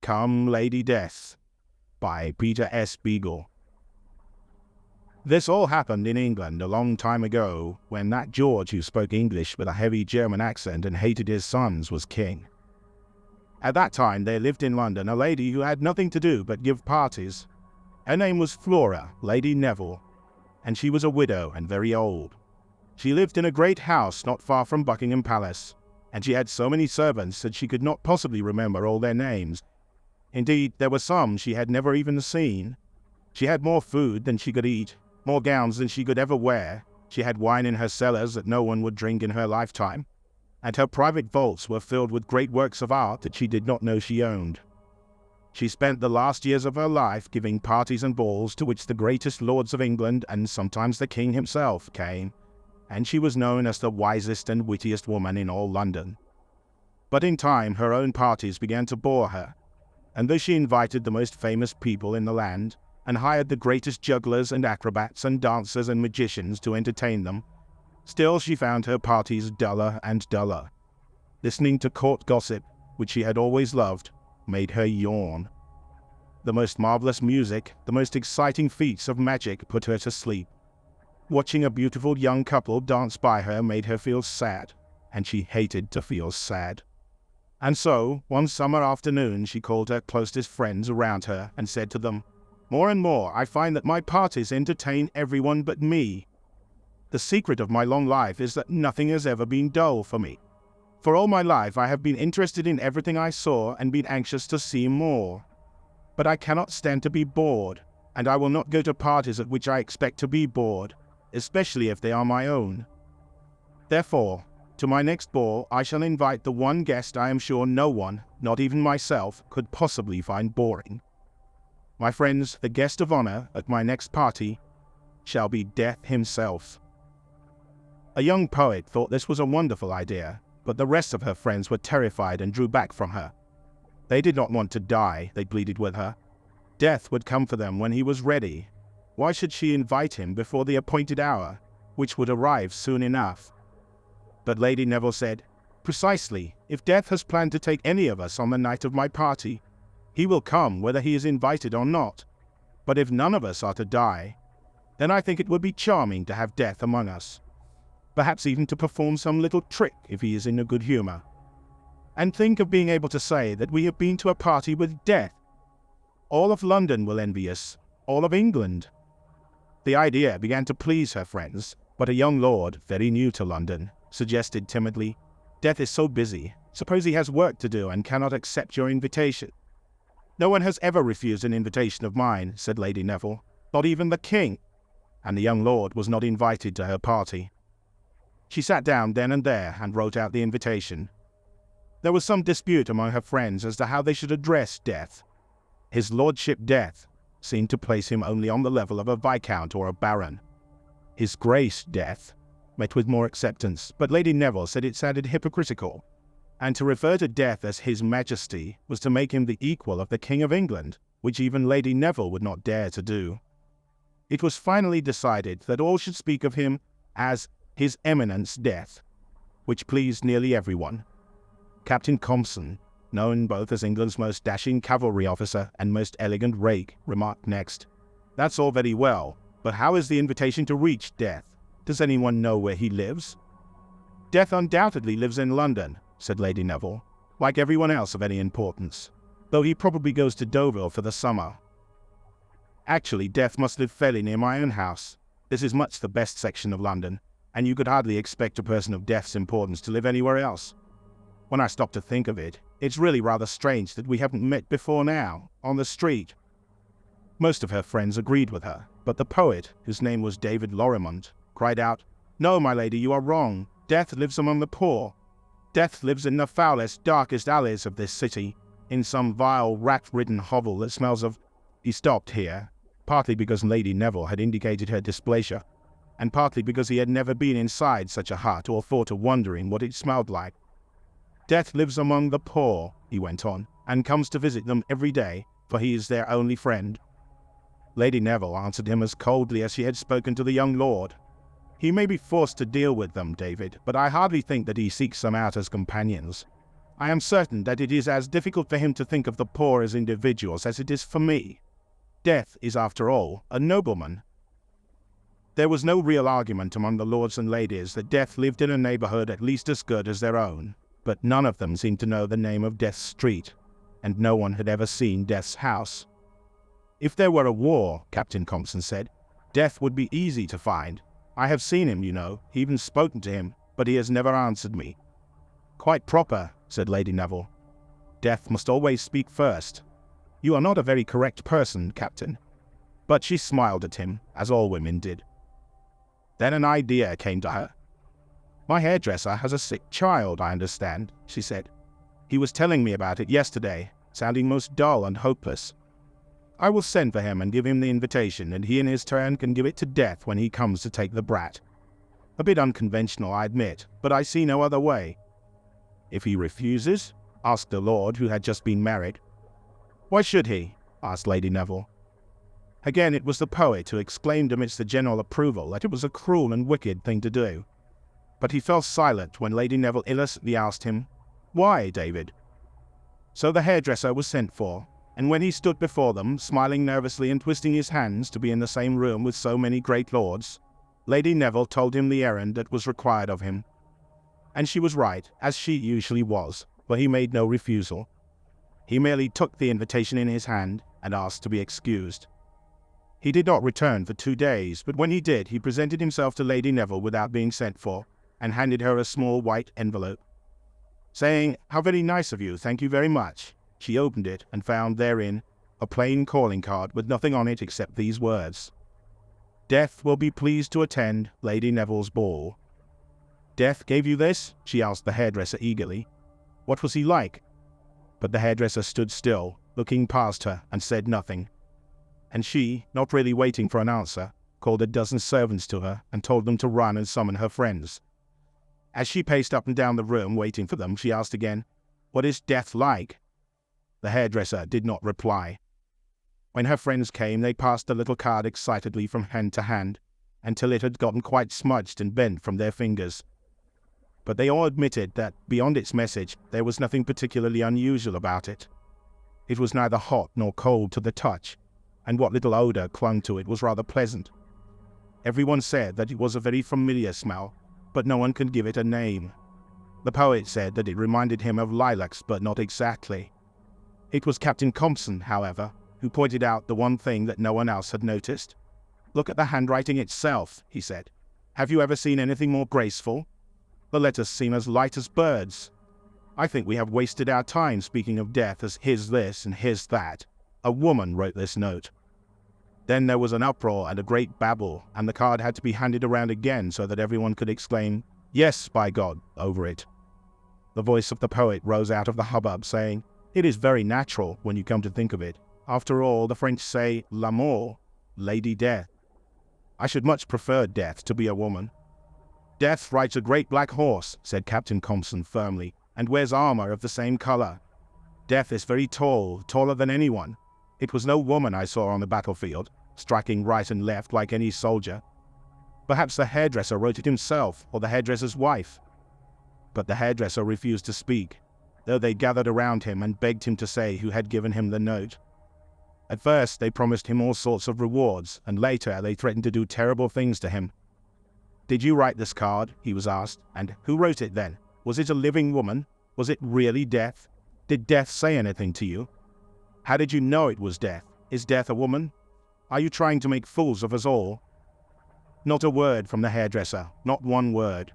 Come, Lady Death, by Peter S. Beagle. This all happened in England a long time ago, when that George who spoke English with a heavy German accent and hated his sons was king. At that time there lived in London a lady who had nothing to do but give parties. Her name was Flora, Lady Neville, and she was a widow and very old. She lived in a great house not far from Buckingham Palace, and she had so many servants that she could not possibly remember all their names. Indeed, there were some she had never even seen. She had more food than she could eat, more gowns than she could ever wear. She had wine in her cellars that no one would drink in her lifetime, and her private vaults were filled with great works of art that she did not know she owned. She spent the last years of her life giving parties and balls to which the greatest lords of England and sometimes the king himself came, and she was known as the wisest and wittiest woman in all London. But in time her own parties began to bore her, and though she invited the most famous people in the land, and hired the greatest jugglers and acrobats and dancers and magicians to entertain them, still she found her parties duller and duller. Listening to court gossip, which she had always loved, made her yawn. The most marvelous music, the most exciting feats of magic put her to sleep. Watching a beautiful young couple dance by her made her feel sad, and she hated to feel sad. And so, one summer afternoon, she called her closest friends around her and said to them, "More and more I find that my parties entertain everyone but me. The secret of my long life is that nothing has ever been dull for me. For all my life I have been interested in everything I saw and been anxious to see more. But I cannot stand to be bored, and I will not go to parties at which I expect to be bored, especially if they are my own. Therefore, to my next ball I shall invite the one guest I am sure no one, not even myself, could possibly find boring. My friends, the guest of honor at my next party shall be Death himself." A young poet thought this was a wonderful idea, but the rest of her friends were terrified and drew back from her. They did not want to die, they pleaded with her. Death would come for them when he was ready. Why should she invite him before the appointed hour, which would arrive soon enough? But Lady Neville said, "Precisely, if Death has planned to take any of us on the night of my party, he will come whether he is invited or not. But if none of us are to die, then I think it would be charming to have Death among us. Perhaps even to perform some little trick if he is in a good humor. And think of being able to say that we have been to a party with Death. All of London will envy us, all of England." The idea began to please her friends, but a young lord, very new to London, suggested timidly, "Death is so busy. Suppose he has work to do and cannot accept your invitation." "No one has ever refused an invitation of mine," said Lady Neville, "not even the king." And the young lord was not invited to her party. She sat down then and there and wrote out the invitation. There was some dispute among her friends as to how they should address Death. His lordship Death seemed to place him only on the level of a viscount or a baron. His Grace Death met with more acceptance, but Lady Neville said it sounded hypocritical, and to refer to Death as His Majesty was to make him the equal of the King of England, which even Lady Neville would not dare to do. It was finally decided that all should speak of him as His Eminence Death, which pleased nearly everyone. Captain Compson, known both as England's most dashing cavalry officer and most elegant rake, remarked next, "That's all very well, but how is the invitation to reach Death? Does anyone know where he lives?" "Death undoubtedly lives in London," said Lady Neville, "like everyone else of any importance, though he probably goes to Deauville for the summer. Actually, Death must live fairly near my own house. This is much the best section of London, and you could hardly expect a person of Death's importance to live anywhere else. When I stop to think of it, it's really rather strange that we haven't met before now, on the street." Most of her friends agreed with her, but the poet, whose name was David Lorrimont, cried out, "No, my lady, you are wrong. Death lives among the poor. Death lives in the foulest, darkest alleys of this city, in some vile, rat-ridden hovel that smells of—" He stopped here, partly because Lady Neville had indicated her displeasure, and partly because he had never been inside such a hut or thought of wondering what it smelled like. "Death lives among the poor," he went on, "and comes to visit them every day, for he is their only friend." Lady Neville answered him as coldly as she had spoken to the young lord. "He may be forced to deal with them, David, but I hardly think that he seeks them out as companions. I am certain that it is as difficult for him to think of the poor as individuals as it is for me. Death is, after all, a nobleman. There was no real argument among the lords and ladies that Death lived in a neighborhood at least as good as their own, but none of them seemed to know the name of Death's street, and no one had ever seen Death's house. If there were a war, Captain Compson said, Death would be easy to find. I have seen him, you know, even spoken to him, but he has never answered me. Quite proper, said Lady Neville. Death must always speak first. You are not a very correct person, Captain. But she smiled at him, as all women did. Then an idea came to her. My hairdresser has a sick child, I understand, she said. He was telling me about it yesterday, sounding most dull and hopeless. I will send for him and give him the invitation, and he in his turn can give it to Death when he comes to take the brat. A bit unconventional, I admit, but I see no other way. If he refuses? Asked the lord who had just been married. Why should he? Asked Lady Neville. Again it was the poet who exclaimed amidst the general approval that it was a cruel and wicked thing to do. But he fell silent when Lady Neville innocently asked him, Why, David? So the hairdresser was sent for, and when he stood before them, smiling nervously and twisting his hands to be in the same room with so many great lords, Lady Neville told him the errand that was required of him. And she was right, as she usually was, for he made no refusal. He merely took the invitation in his hand and asked to be excused. He did not return for 2 days, but when he did, he presented himself to Lady Neville without being sent for, and handed her a small white envelope. Saying, How very nice of you, thank you very much, she opened it and found therein a plain calling card with nothing on it except these words. Death will be pleased to attend Lady Neville's ball. Death gave you this? She asked the hairdresser eagerly. What was he like? But the hairdresser stood still, looking past her, and said nothing. And she, not really waiting for an answer, called a dozen servants to her and told them to run and summon her friends. As she paced up and down the room waiting for them, she asked again, What is Death like? The hairdresser did not reply. When her friends came, they passed the little card excitedly from hand to hand, until it had gotten quite smudged and bent from their fingers. But they all admitted that, beyond its message, there was nothing particularly unusual about it. It was neither hot nor cold to the touch, and what little odor clung to it was rather pleasant. Everyone said that it was a very familiar smell, but no one could give it a name. The poet said that it reminded him of lilacs, but not exactly. It was Captain Compson, however, who pointed out the one thing that no one else had noticed. Look at the handwriting itself, he said. Have you ever seen anything more graceful? The letters seem as light as birds. I think we have wasted our time speaking of Death as his this and his that. A woman wrote this note. Then there was an uproar and a great babble, and the card had to be handed around again so that everyone could exclaim, Yes, by God, over it. The voice of the poet rose out of the hubbub, saying, It is very natural when you come to think of it. After all, the French say, L'amour, Lady Death. I should much prefer Death to be a woman. Death rides a great black horse, said Captain Compson firmly, and wears armor of the same color. Death is very tall, taller than anyone. It was no woman I saw on the battlefield, striking right and left like any soldier. Perhaps the hairdresser wrote it himself, or the hairdresser's wife. But the hairdresser refused to speak, though they gathered around him and begged him to say who had given him the note. At first they promised him all sorts of rewards, and later they threatened to do terrible things to him. Did you write this card? He was asked. And who wrote it then? Was it a living woman? Was it really Death? Did Death say anything to you? How did you know it was Death? Is Death a woman? Are you trying to make fools of us all? Not a word from the hairdresser, not one word.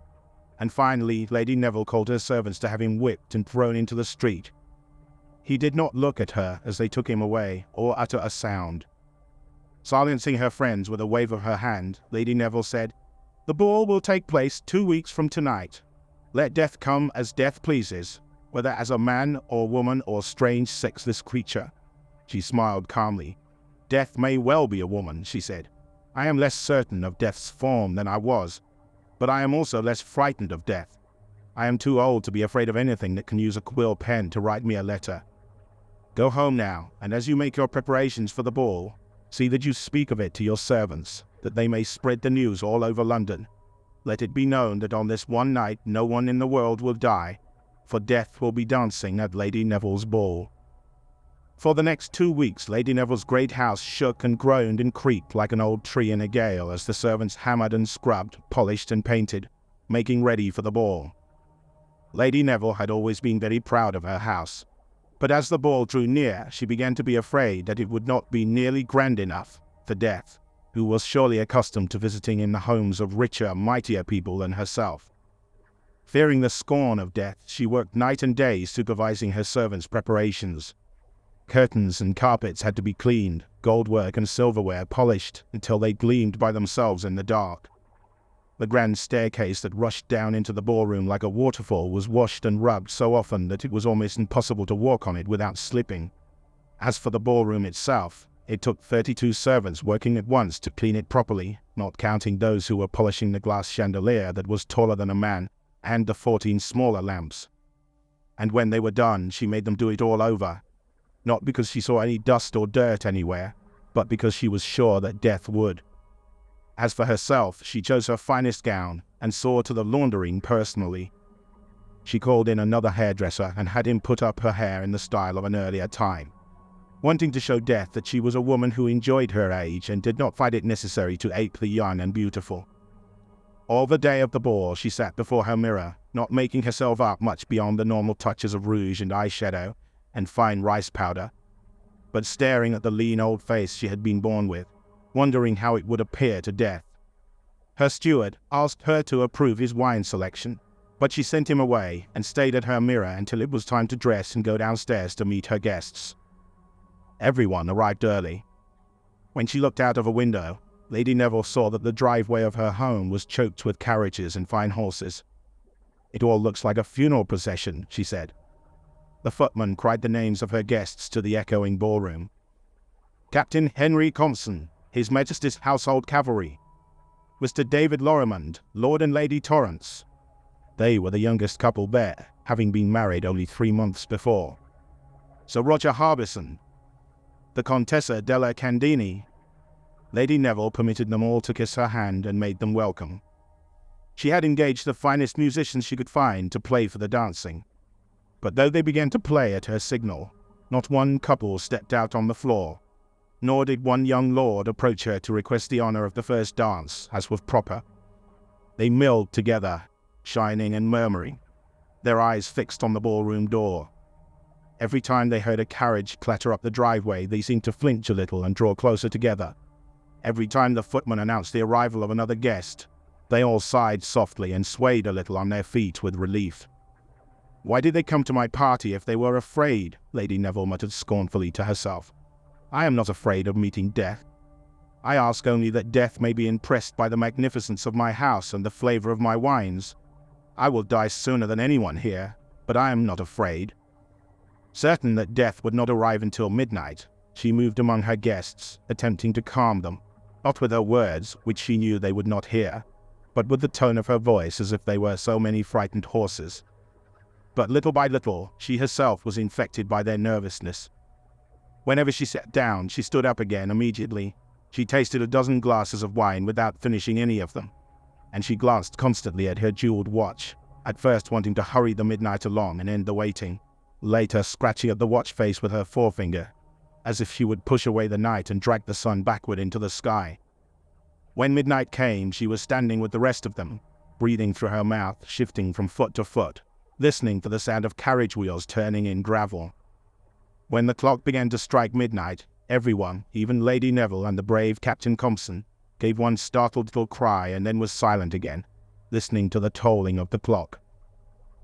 And finally Lady Neville called her servants to have him whipped and thrown into the street. He did not look at her as they took him away, or utter a sound. Silencing her friends with a wave of her hand, Lady Neville said, The ball will take place 2 weeks from tonight. Let Death come as Death pleases, whether as a man or woman or strange sexless creature. She smiled calmly. Death may well be a woman, she said. I am less certain of Death's form than I was, but I am also less frightened of Death. I am too old to be afraid of anything that can use a quill pen to write me a letter. Go home now, and as you make your preparations for the ball, see that you speak of it to your servants, that they may spread the news all over London. Let it be known that on this one night no one in the world will die, for Death will be dancing at Lady Neville's ball. For the next 2 weeks, Lady Neville's great house shook and groaned and creaked like an old tree in a gale as the servants hammered and scrubbed, polished and painted, making ready for the ball. Lady Neville had always been very proud of her house, but as the ball drew near, she began to be afraid that it would not be nearly grand enough for Death, who was surely accustomed to visiting in the homes of richer, mightier people than herself. Fearing the scorn of Death, she worked night and day supervising her servants' preparations. Curtains and carpets had to be cleaned, goldwork and silverware polished until they gleamed by themselves in the dark. The grand staircase that rushed down into the ballroom like a waterfall was washed and rubbed so often that it was almost impossible to walk on it without slipping. As for the ballroom itself, it took 32 servants working at once to clean it properly, not counting those who were polishing the glass chandelier that was taller than a man, and the 14 smaller lamps. And when they were done, she made them do it all over, not because she saw any dust or dirt anywhere, but because she was sure that Death would. As for herself, she chose her finest gown and saw to the laundering personally. She called in another hairdresser and had him put up her hair in the style of an earlier time, wanting to show Death that she was a woman who enjoyed her age and did not find it necessary to ape the young and beautiful. All the day of the ball she sat before her mirror, not making herself up much beyond the normal touches of rouge and eyeshadow and fine rice powder, but staring at the lean old face she had been born with, wondering how it would appear to Death. Her steward asked her to approve his wine selection, but she sent him away and stayed at her mirror until it was time to dress and go downstairs to meet her guests. Everyone arrived early. When she looked out of a window, Lady Neville saw that the driveway of her home was choked with carriages and fine horses. "It all looks like a funeral procession," she said. The footman cried the names of her guests to the echoing ballroom. "Captain Henry Compson, His Majesty's Household Cavalry. Mr. David Lorrimond, Lord and Lady Torrance." They were the youngest couple there, having been married only 3 months before. "Sir Roger Harbison, the Contessa della Candini." Lady Neville permitted them all to kiss her hand and made them welcome. She had engaged the finest musicians she could find to play for the dancing. But though they began to play at her signal, not one couple stepped out on the floor, nor did one young lord approach her to request the honor of the first dance, as was proper. They milled together, shining and murmuring, their eyes fixed on the ballroom door. Every time they heard a carriage clatter up the driveway, they seemed to flinch a little and draw closer together. Every time the footman announced the arrival of another guest, they all sighed softly and swayed a little on their feet with relief. "Why did they come to my party if they were afraid?" Lady Neville muttered scornfully to herself. "I am not afraid of meeting Death. I ask only that Death may be impressed by the magnificence of my house and the flavor of my wines. I will die sooner than anyone here, but I am not afraid." Certain that Death would not arrive until midnight, she moved among her guests, attempting to calm them, not with her words, which she knew they would not hear, but with the tone of her voice as if they were so many frightened horses. But little by little, she herself was infected by their nervousness. Whenever she sat down, she stood up again immediately. She tasted a dozen glasses of wine without finishing any of them, and she glanced constantly at her jeweled watch, at first wanting to hurry the midnight along and end the waiting, later scratching at the watch face with her forefinger, as if she would push away the night and drag the sun backward into the sky. When midnight came, she was standing with the rest of them, breathing through her mouth, shifting from foot to foot, listening for the sound of carriage wheels turning in gravel. When the clock began to strike midnight, everyone, even Lady Neville and the brave Captain Compson, gave one startled little cry and then was silent again, listening to the tolling of the clock.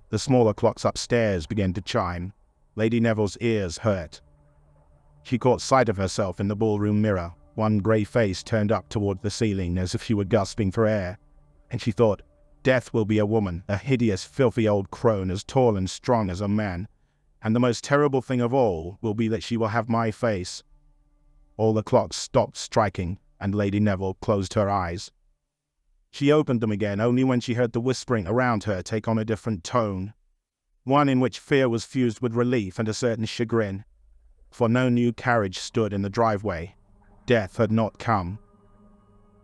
The smaller clocks upstairs began to chime. Lady Neville's ears hurt. She caught sight of herself in the ballroom mirror, one grey face turned up toward the ceiling as if she were gasping for air, and she thought, "Death will be a woman, a hideous, filthy old crone as tall and strong as a man, and the most terrible thing of all will be that she will have my face." All the clocks stopped striking, and Lady Neville closed her eyes. She opened them again only when she heard the whispering around her take on a different tone, one in which fear was fused with relief and a certain chagrin, for no new carriage stood in the driveway. Death had not come.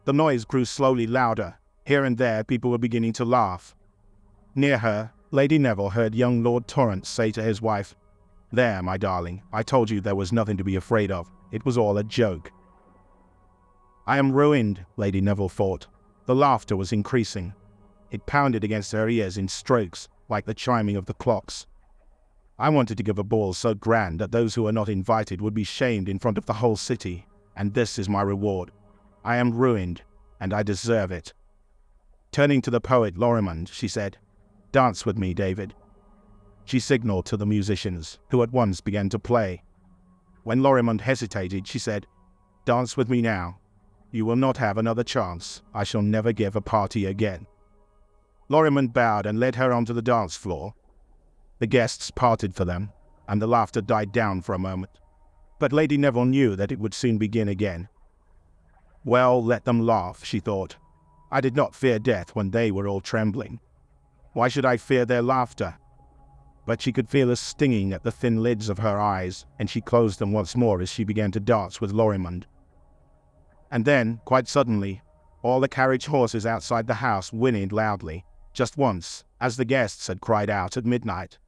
The noise grew slowly louder. Here and there people were beginning to laugh. Near her, Lady Neville heard young Lord Torrance say to his wife, "There, my darling, I told you there was nothing to be afraid of. It was all a joke." "I am ruined," Lady Neville thought. The laughter was increasing. It pounded against her ears in strokes, like the chiming of the clocks. "I wanted to give a ball so grand that those who were not invited would be shamed in front of the whole city, and this is my reward. I am ruined, and I deserve it." Turning to the poet Lorimonde, she said, "Dance with me, David." She signaled to the musicians, who at once began to play. When Lorimonde hesitated, she said, "Dance with me now. You will not have another chance. I shall never give a party again." Lorimonde bowed and led her onto the dance floor. The guests parted for them, and the laughter died down for a moment. But Lady Neville knew that it would soon begin again. Well, let them laugh, she thought. I did not fear death when they were all trembling. Why should I fear their laughter? But she could feel a stinging at the thin lids of her eyes, and she closed them once more as she began to dance with Lorimonde. And then, quite suddenly, all the carriage horses outside the house whinnied loudly, just once, as the guests had cried out at midnight.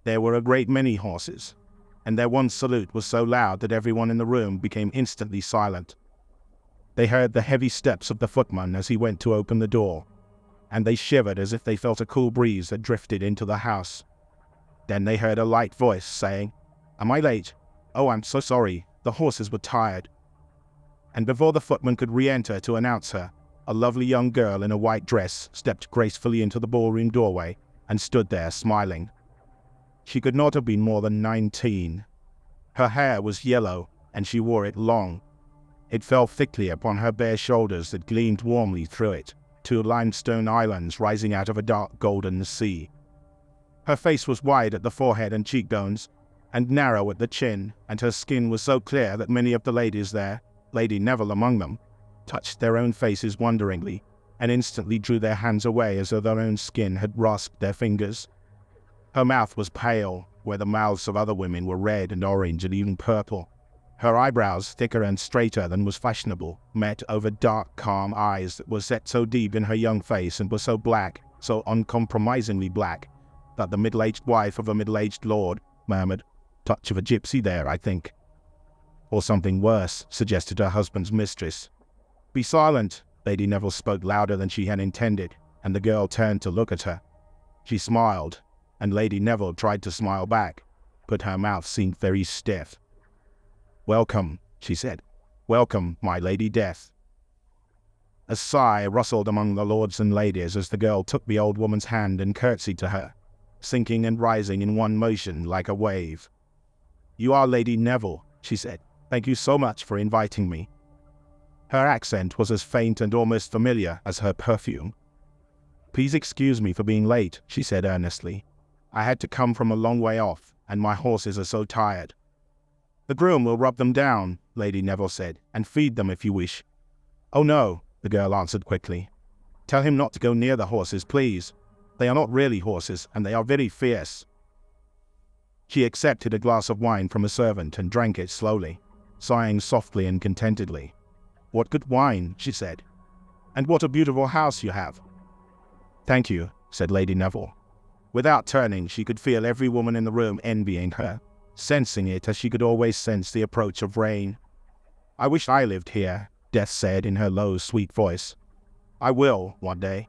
There were a great many horses, and their one salute was so loud that everyone in the room became instantly silent. They heard the heavy steps of the footman as he went to open the door, and they shivered as if they felt a cool breeze had drifted into the house. Then they heard a light voice saying, "Am I late? Oh, I'm so sorry, the horses were tired." And before the footman could re-enter to announce her, a lovely young girl in a white dress stepped gracefully into the ballroom doorway and stood there smiling. She could not have been more than 19. Her hair was yellow, and she wore it long. It fell thickly upon her bare shoulders that gleamed warmly through it, two limestone islands rising out of a dark golden sea. Her face was wide at the forehead and cheekbones, and narrow at the chin, and her skin was so clear that many of the ladies there, Lady Neville among them, touched their own faces wonderingly, and instantly drew their hands away as though their own skin had rasped their fingers. Her mouth was pale, where the mouths of other women were red and orange and even purple. Her eyebrows, thicker and straighter than was fashionable, met over dark, calm eyes that were set so deep in her young face and were so black, so uncompromisingly black, that the middle-aged wife of a middle-aged lord murmured, "Touch of a gypsy there, I think." Or something worse, suggested her husband's mistress. "Be silent." Lady Neville spoke louder than she had intended, and the girl turned to look at her. She smiled, and Lady Neville tried to smile back, but her mouth seemed very stiff. "Welcome," she said. "Welcome, my Lady Death." A sigh rustled among the lords and ladies as the girl took the old woman's hand and curtsied to her, sinking and rising in one motion like a wave. "You are Lady Neville," she said. "Thank you so much for inviting me." Her accent was as faint and almost familiar as her perfume. "Please excuse me for being late," she said earnestly. "I had to come from a long way off, and my horses are so tired." "The groom will rub them down," Lady Neville said, "and feed them if you wish." "Oh no," the girl answered quickly. "Tell him not to go near the horses, please. They are not really horses, and they are very fierce." She accepted a glass of wine from a servant and drank it slowly, sighing softly and contentedly. "What good wine," she said. "And what a beautiful house you have." "Thank you," said Lady Neville. Without turning, she could feel every woman in the room envying her, sensing it as she could always sense the approach of rain. "I wish I lived here," Death said in her low, sweet voice. "I will, one day."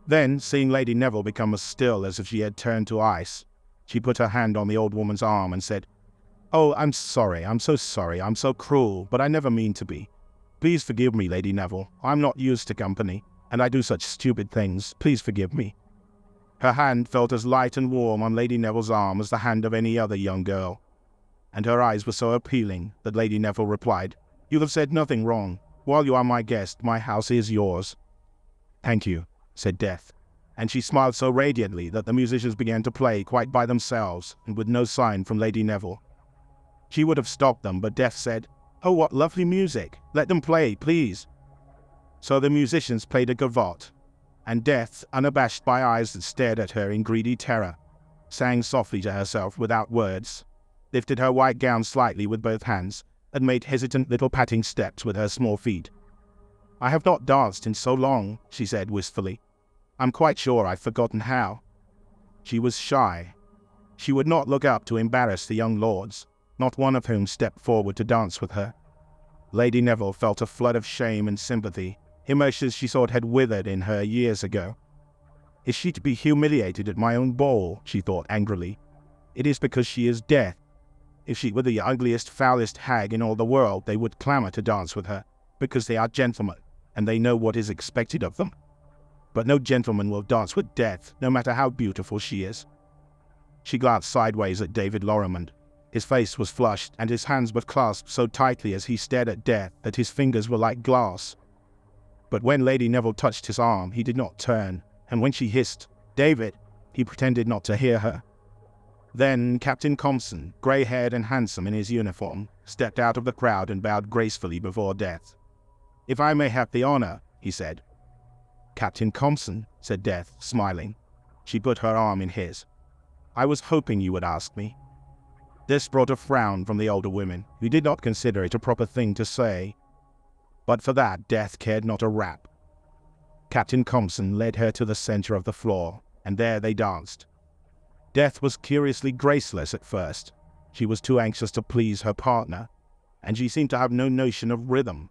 Then, seeing Lady Neville become as still as if she had turned to ice, she put her hand on the old woman's arm and said, "Oh, I'm sorry, I'm so sorry, I'm so cruel, but I never mean to be. Please forgive me, Lady Neville. I'm not used to company, and I do such stupid things. Please forgive me." Her hand felt as light and warm on Lady Neville's arm as the hand of any other young girl, and her eyes were so appealing that Lady Neville replied, "You have said nothing wrong. While you are my guest, my house is yours." "Thank you," said Death, and she smiled so radiantly that the musicians began to play quite by themselves and with no sign from Lady Neville. She would have stopped them, but Death said, "Oh, what lovely music! Let them play, please." So the musicians played a gavotte, and Death, unabashed by eyes that stared at her in greedy terror, sang softly to herself without words, lifted her white gown slightly with both hands, and made hesitant little patting steps with her small feet. "I have not danced in so long," she said wistfully. "I'm quite sure I've forgotten how." She was shy. She would not look up to embarrass the young lords, not one of whom stepped forward to dance with her. Lady Neville felt a flood of shame and sympathy, emotions she thought had withered in her years ago. Is she to be humiliated at my own ball? She thought angrily. It is because she is Death. If she were the ugliest, foulest hag in all the world, they would clamour to dance with her, because they are gentlemen, and they know what is expected of them. But no gentleman will dance with Death, no matter how beautiful she is. She glanced sideways at David Lorrimond. His face was flushed, and his hands were clasped so tightly as he stared at Death that his fingers were like glass. But when Lady Neville touched his arm, he did not turn, and when she hissed, "David," he pretended not to hear her. Then Captain Compson, grey-haired and handsome in his uniform, stepped out of the crowd and bowed gracefully before Death. "If I may have the honour," he said. "Captain Compson," said Death, smiling. She put her arm in his. "I was hoping you would ask me." This brought a frown from the older women, who did not consider it a proper thing to say. But for that, Death cared not a rap. Captain Compson led her to the centre of the floor, and there they danced. Death was curiously graceless at first. She was too anxious to please her partner, and she seemed to have no notion of rhythm.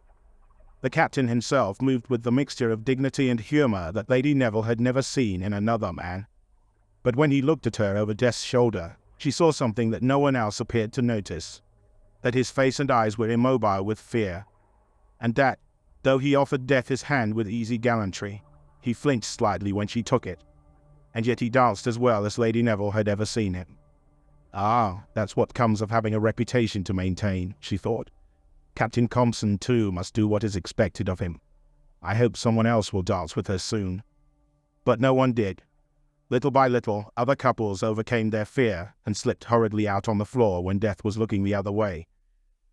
The captain himself moved with the mixture of dignity and humour that Lady Neville had never seen in another man. But when he looked at her over Death's shoulder, she saw something that no one else appeared to notice, that his face and eyes were immobile with fear, and that, though he offered Death his hand with easy gallantry, he flinched slightly when she took it, and yet he danced as well as Lady Neville had ever seen him. "Ah, that's what comes of having a reputation to maintain," she thought. "Captain Compson, too, must do what is expected of him. I hope someone else will dance with her soon." But no one did. Little by little, other couples overcame their fear and slipped hurriedly out on the floor when Death was looking the other way.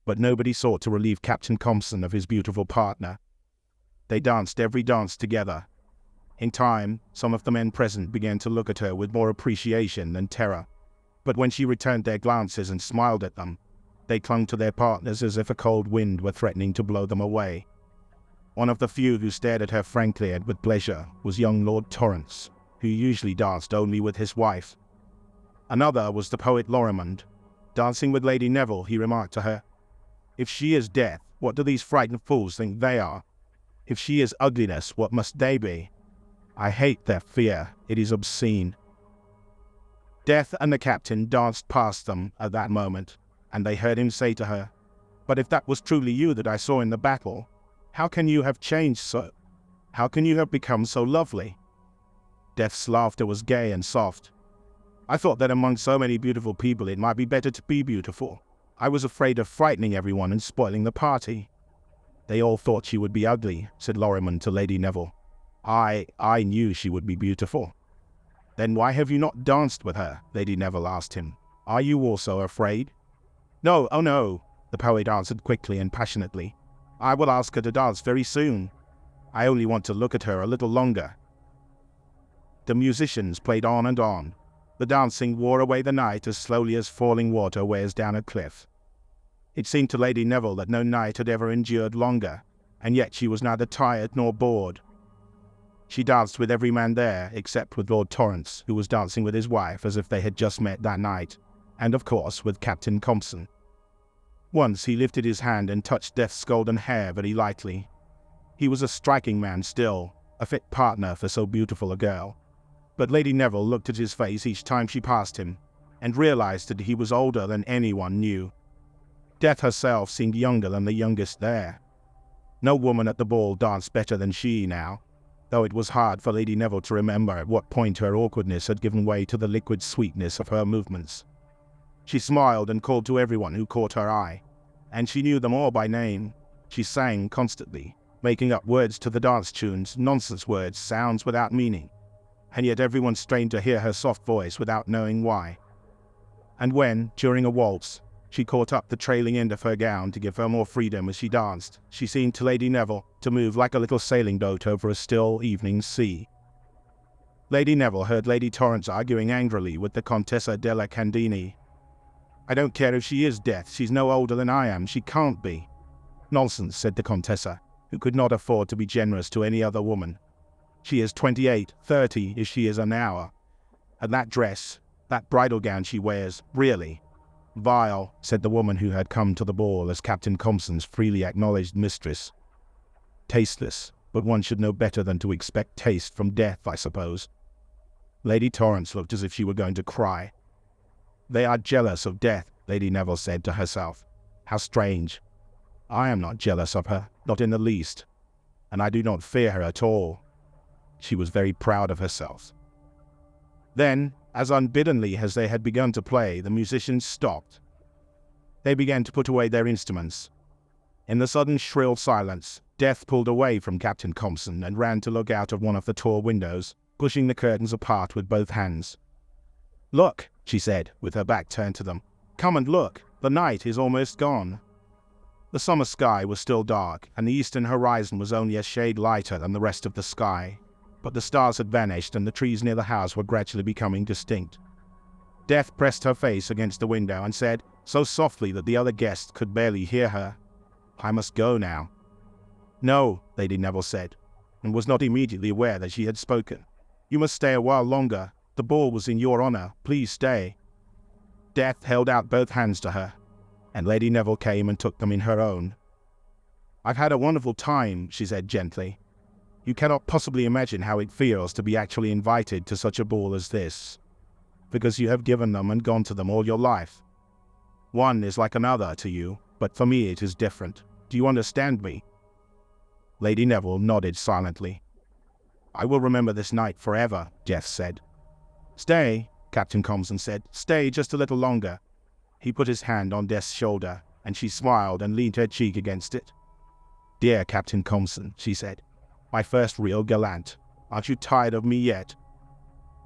But nobody sought to relieve Captain Compson of his beautiful partner. They danced every dance together. In time, some of the men present began to look at her with more appreciation than terror. But when she returned their glances and smiled at them, they clung to their partners as if a cold wind were threatening to blow them away. One of the few who stared at her frankly and with pleasure was young Lord Torrance, who usually danced only with his wife. Another was the poet Lorrimond. Dancing with Lady Neville, he remarked to her, "If she is Death, what do these frightened fools think they are? If she is ugliness, what must they be? I hate their fear. It is obscene." Death and the captain danced past them at that moment, and they heard him say to her, "But if that was truly you that I saw in the battle, how can you have changed so? How can you have become so lovely?" Death's laughter was gay and soft. "I thought that among so many beautiful people it might be better to be beautiful. I was afraid of frightening everyone and spoiling the party." "They all thought she would be ugly," said Lorrimond to Lady Neville. I knew she would be beautiful." "Then why have you not danced with her?" Lady Neville asked him. "Are you also afraid?" "No, oh no," the poet answered quickly and passionately. "I will ask her to dance very soon. I only want to look at her a little longer." The musicians played on and on. The dancing wore away the night as slowly as falling water wears down a cliff. It seemed to Lady Neville that no night had ever endured longer, and yet she was neither tired nor bored. She danced with every man there, except with Lord Torrance, who was dancing with his wife as if they had just met that night, and of course with Captain Compson. Once he lifted his hand and touched Death's golden hair very lightly. He was a striking man still, a fit partner for so beautiful a girl. But Lady Neville looked at his face each time she passed him, and realized that he was older than anyone knew. Death herself seemed younger than the youngest there. No woman at the ball danced better than she now, though it was hard for Lady Neville to remember at what point her awkwardness had given way to the liquid sweetness of her movements. She smiled and called to everyone who caught her eye, and she knew them all by name. She sang constantly, making up words to the dance tunes, nonsense words, sounds without meaning, and yet everyone strained to hear her soft voice without knowing why. And when, during a waltz, she caught up the trailing end of her gown to give her more freedom as she danced, she seemed to Lady Neville to move like a little sailing boat over a still evening sea. Lady Neville heard Lady Torrance arguing angrily with the Contessa della Candini. "I don't care if she is Death, she's no older than I am, she can't be." "Nonsense," said the Contessa, who could not afford to be generous to any other woman. "She is 28, 30, if she is an hour, And that dress, that bridal gown she wears, really. Vile, said the woman who had come to the ball as Captain Compson's freely acknowledged mistress. Tasteless, but one should know better than to expect taste from death, I suppose. Lady Torrance looked as if she were going to cry. They are jealous of death, Lady Neville said to herself. How strange. I am not jealous of her, not in the least, and I do not fear her at all. She was very proud of herself. Then, as unbiddenly as they had begun to play, the musicians stopped. They began to put away their instruments. In the sudden shrill silence, Death pulled away from Captain Compson and ran to look out of one of the tall windows, pushing the curtains apart with both hands. Look, she said, with her back turned to them. Come and look, the night is almost gone. The summer sky was still dark, and the eastern horizon was only a shade lighter than the rest of the sky, but the stars had vanished and the trees near the house were gradually becoming distinct. Death pressed her face against the window and said, so softly that the other guests could barely hear her, I must go now. No, Lady Neville said, and was not immediately aware that she had spoken. You must stay a while longer. The ball was in your honor. Please stay. Death held out both hands to her, and Lady Neville came and took them in her own. I've had a wonderful time, she said gently. You cannot possibly imagine how it feels to be actually invited to such a ball as this, because you have given them and gone to them all your life. One is like another to you, but for me it is different. Do you understand me? Lady Neville nodded silently. I will remember this night forever, Death said. Stay, Captain Compson said. Stay just a little longer. He put his hand on Death's shoulder, and she smiled and leaned her cheek against it. Dear Captain Compson, she said, my first real gallant. Aren't you tired of me yet?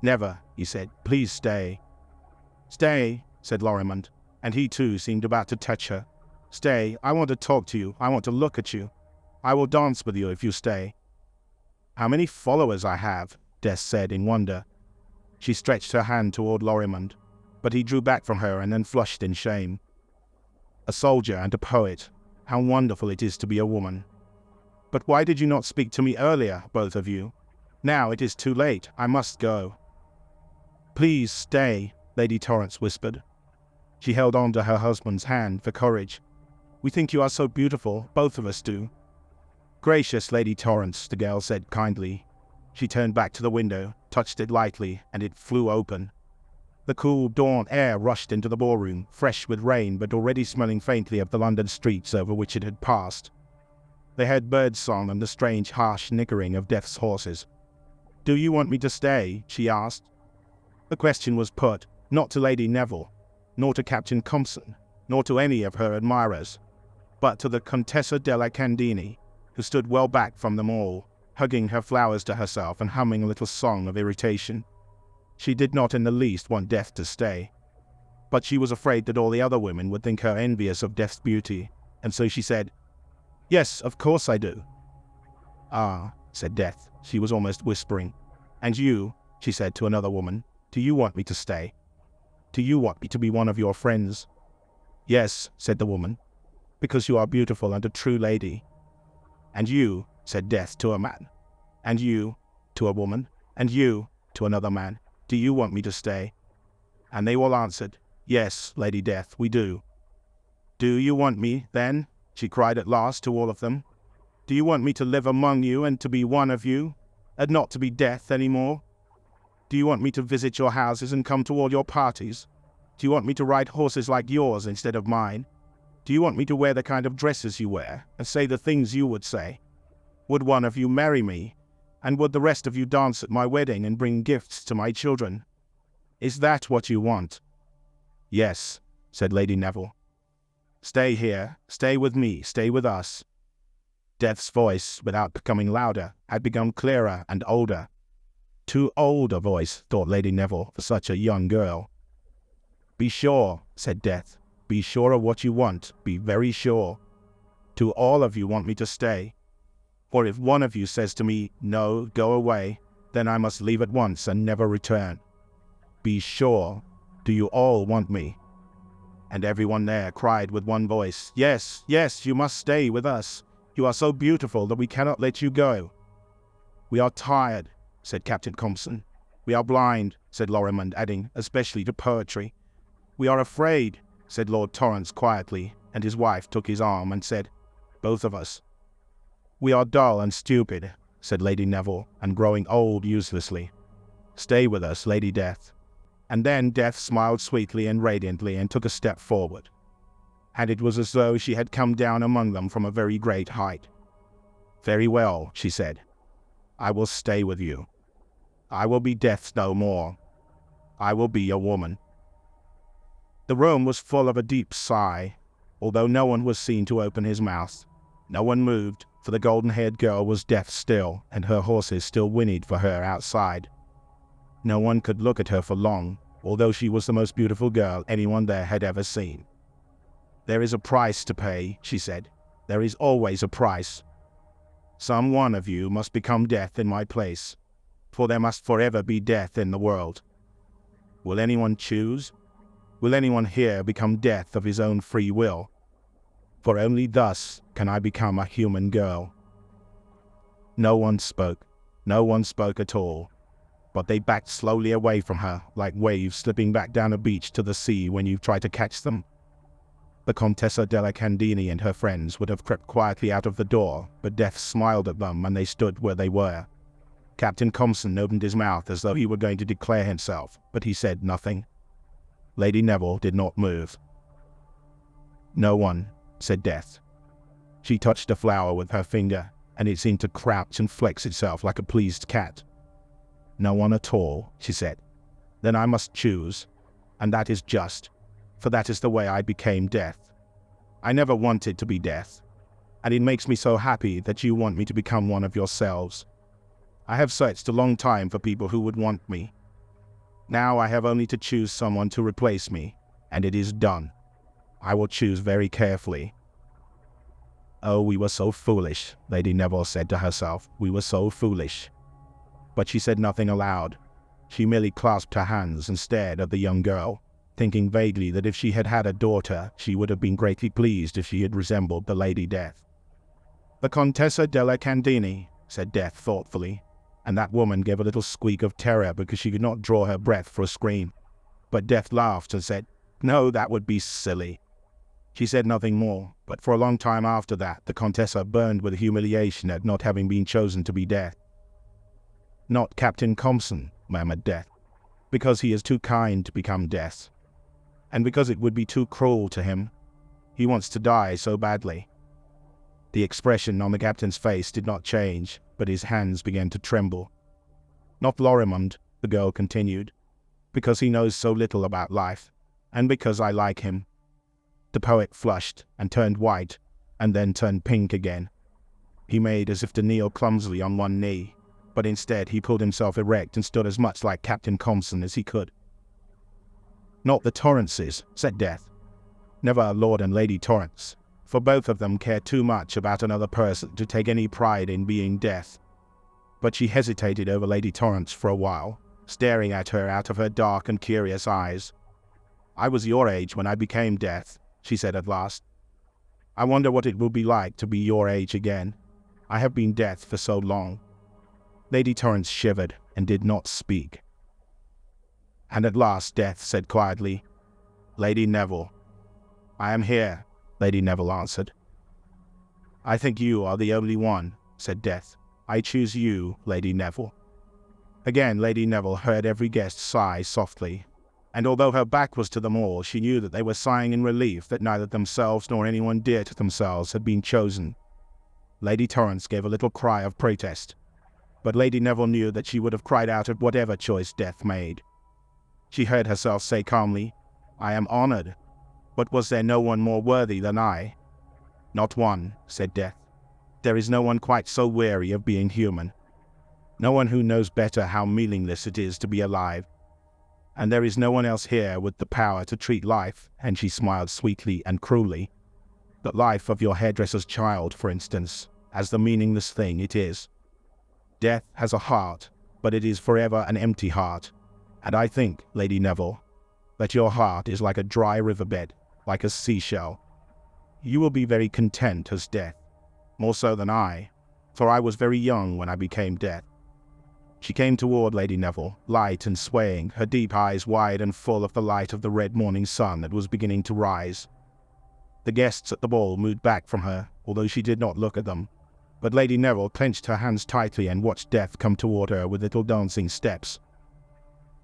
Never, he said. Please stay. Stay, said Lorrimond, and he too seemed about to touch her. Stay, I want to talk to you. I want to look at you. I will dance with you if you stay. How many followers I have, Death said in wonder. She stretched her hand toward Lorrimond, but he drew back from her and then flushed in shame. A soldier and a poet. How wonderful it is to be a woman. But why did you not speak to me earlier, both of you? Now it is too late. I must go. Please stay, Lady Torrance whispered. She held on to her husband's hand for courage. We think you are so beautiful, both of us do. Gracious Lady Torrance, the girl said kindly. She turned back to the window, touched it lightly, and it flew open. The cool dawn air rushed into the ballroom, fresh with rain but already smelling faintly of the London streets over which it had passed. They heard birdsong and the strange harsh nickering of Death's horses. Do you want me to stay? She asked. The question was put, not to Lady Neville, nor to Captain Compson, nor to any of her admirers, but to the Contessa della Candini, who stood well back from them all, hugging her flowers to herself and humming a little song of irritation. She did not in the least want Death to stay, but she was afraid that all the other women would think her envious of Death's beauty, and so she said, Yes, of course I do. Ah, said Death. She was almost whispering. And you, she said to another woman, do you want me to stay? Do you want me to be one of your friends? Yes, said the woman, because you are beautiful and a true lady. And you, said Death to a man. And you, to a woman. And you, to another man. Do you want me to stay? And they all answered, Yes, Lady Death, we do. Do you want me, then? She cried at last to all of them. Do you want me to live among you and to be one of you, and not to be Death any more? Do you want me to visit your houses and come to all your parties? Do you want me to ride horses like yours instead of mine? Do you want me to wear the kind of dresses you wear, and say the things you would say? Would one of you marry me, and would the rest of you dance at my wedding and bring gifts to my children? Is that what you want? Yes, said Lady Neville. Stay here, stay with me, stay with us. Death's voice, without becoming louder, had become clearer and older. Too old a voice, thought Lady Neville, for such a young girl. Be sure, said Death. Be sure of what you want, be very sure. Do all of you want me to stay? For if one of you says to me, no, go away, then I must leave at once and never return. Be sure. Do you all want me? And everyone there cried with one voice, Yes, yes, you must stay with us. You are so beautiful that we cannot let you go. We are tired, said Captain Compson. We are blind, said Lorrimond, adding, especially to poetry. We are afraid, said Lord Torrance quietly, and his wife took his arm and said, both of us. We are dull and stupid, said Lady Neville, and growing old uselessly. Stay with us, Lady Death. And then Death smiled sweetly and radiantly and took a step forward. And it was as though she had come down among them from a very great height. Very well, she said. I will stay with you. I will be Death no more. I will be a woman. The room was full of a deep sigh, although no one was seen to open his mouth. No one moved, for the golden-haired girl was deaf still, and her horses still whinnied for her outside. No one could look at her for long, although she was the most beautiful girl anyone there had ever seen. There is a price to pay, she said. There is always a price. Some one of you must become Death in my place, for there must forever be death in the world. Will anyone choose? Will anyone here become Death of his own free will? For only thus can I become a human girl. No one spoke. No one spoke at all. But they backed slowly away from her, like waves slipping back down a beach to the sea when you try to catch them. The Contessa della Candini and her friends would have crept quietly out of the door, but Death smiled at them and they stood where they were. Captain Compson opened his mouth as though he were going to declare himself, but he said nothing. Lady Neville did not move. No one, said Death. She touched a flower with her finger, and it seemed to crouch and flex itself like a pleased cat. No one at all, she said. Then I must choose, and that is just, for that is the way I became Death. I never wanted to be Death, and it makes me so happy that you want me to become one of yourselves. I have searched a long time for people who would want me. Now I have only to choose someone to replace me, and it is done. I will choose very carefully. Oh, we were so foolish, Lady Neville said to herself. We were so foolish. But she said nothing aloud. She merely clasped her hands and stared at the young girl, thinking vaguely that if she had had a daughter, she would have been greatly pleased if she had resembled the Lady Death. The Contessa della Candini, said Death thoughtfully, and that woman gave a little squeak of terror because she could not draw her breath for a scream. But Death laughed and said, No, that would be silly. She said nothing more, but for a long time after that, the Contessa burned with humiliation at not having been chosen to be Death. Not Captain Compson, murmured Death, because he is too kind to become Death, and because it would be too cruel to him. He wants to die so badly. The expression on the captain's face did not change, but his hands began to tremble. Not Lorrimond, the girl continued, because he knows so little about life, and because I like him. The poet flushed and turned white, and then turned pink again. He made as if to kneel clumsily on one knee, but instead he pulled himself erect and stood as much like Captain Compson as he could. Not the Torrances, said Death. Never Lord and Lady Torrance, for both of them care too much about another person to take any pride in being Death. But she hesitated over Lady Torrance for a while, staring at her out of her dark and curious eyes. I was your age when I became Death, she said at last. I wonder what it will be like to be your age again. I have been Death for so long. Lady Torrance shivered and did not speak. And at last Death said quietly, Lady Neville. I am here, Lady Neville answered. I think you are the only one, said Death. I choose you, Lady Neville. Again Lady Neville heard every guest sigh softly, and although her back was to them all, she knew that they were sighing in relief that neither themselves nor anyone dear to themselves had been chosen. Lady Torrance gave a little cry of protest, but Lady Neville knew that she would have cried out at whatever choice Death made. She heard herself say calmly, I am honored, but was there no one more worthy than I? Not one, said Death. There is no one quite so weary of being human. No one who knows better how meaningless it is to be alive. And there is no one else here with the power to treat life, and she smiled sweetly and cruelly, the life of your hairdresser's child, for instance, as the meaningless thing it is. Death has a heart, but it is forever an empty heart, and I think, Lady Neville, that your heart is like a dry riverbed, like a seashell. You will be very content as Death, more so than I, for I was very young when I became Death. She came toward Lady Neville, light and swaying, her deep eyes wide and full of the light of the red morning sun that was beginning to rise. The guests at the ball moved back from her, although she did not look at them. But Lady Neville clenched her hands tightly and watched Death come toward her with little dancing steps.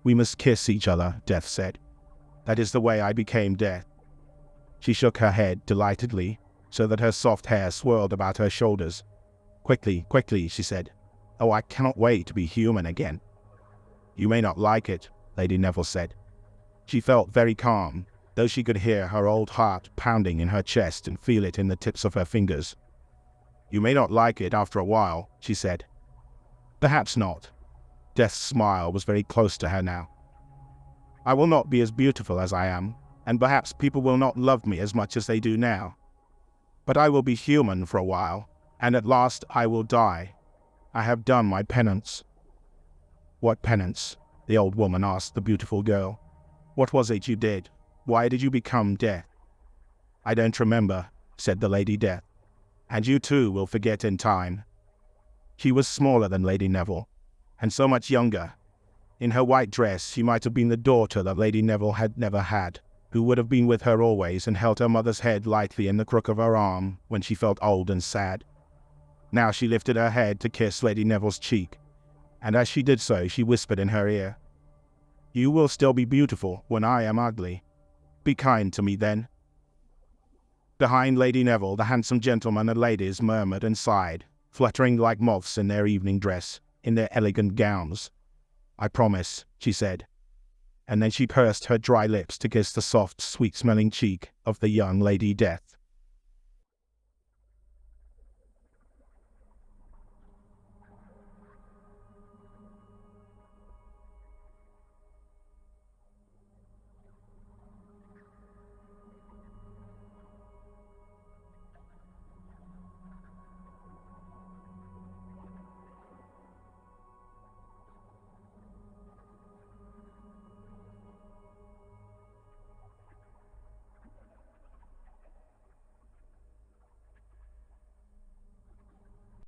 "We must kiss each other," Death said. "That is the way I became Death." She shook her head delightedly, so that her soft hair swirled about her shoulders. "Quickly, quickly," she said. "Oh, I cannot wait to be human again." "You may not like it," Lady Neville said. She felt very calm, though she could hear her old heart pounding in her chest and feel it in the tips of her fingers. "You may not like it after a while," she said. "Perhaps not." Death's smile was very close to her now. "I will not be as beautiful as I am, and perhaps people will not love me as much as they do now. But I will be human for a while, and at last I will die. I have done my penance." "What penance?" the old woman asked the beautiful girl. "What was it you did? Why did you become Death?" "I don't remember," said the Lady Death. "And you too will forget in time." She was smaller than Lady Neville, and so much younger. In her white dress she might have been the daughter that Lady Neville had never had, who would have been with her always and held her mother's head lightly in the crook of her arm when she felt old and sad. Now she lifted her head to kiss Lady Neville's cheek, and as she did so she whispered in her ear, "You will still be beautiful when I am ugly. Be kind to me then." Behind Lady Neville the handsome gentlemen and ladies murmured and sighed, fluttering like moths in their evening dress, in their elegant gowns. "I promise," she said, and then she pursed her dry lips to kiss the soft, sweet-smelling cheek of the young Lady Death.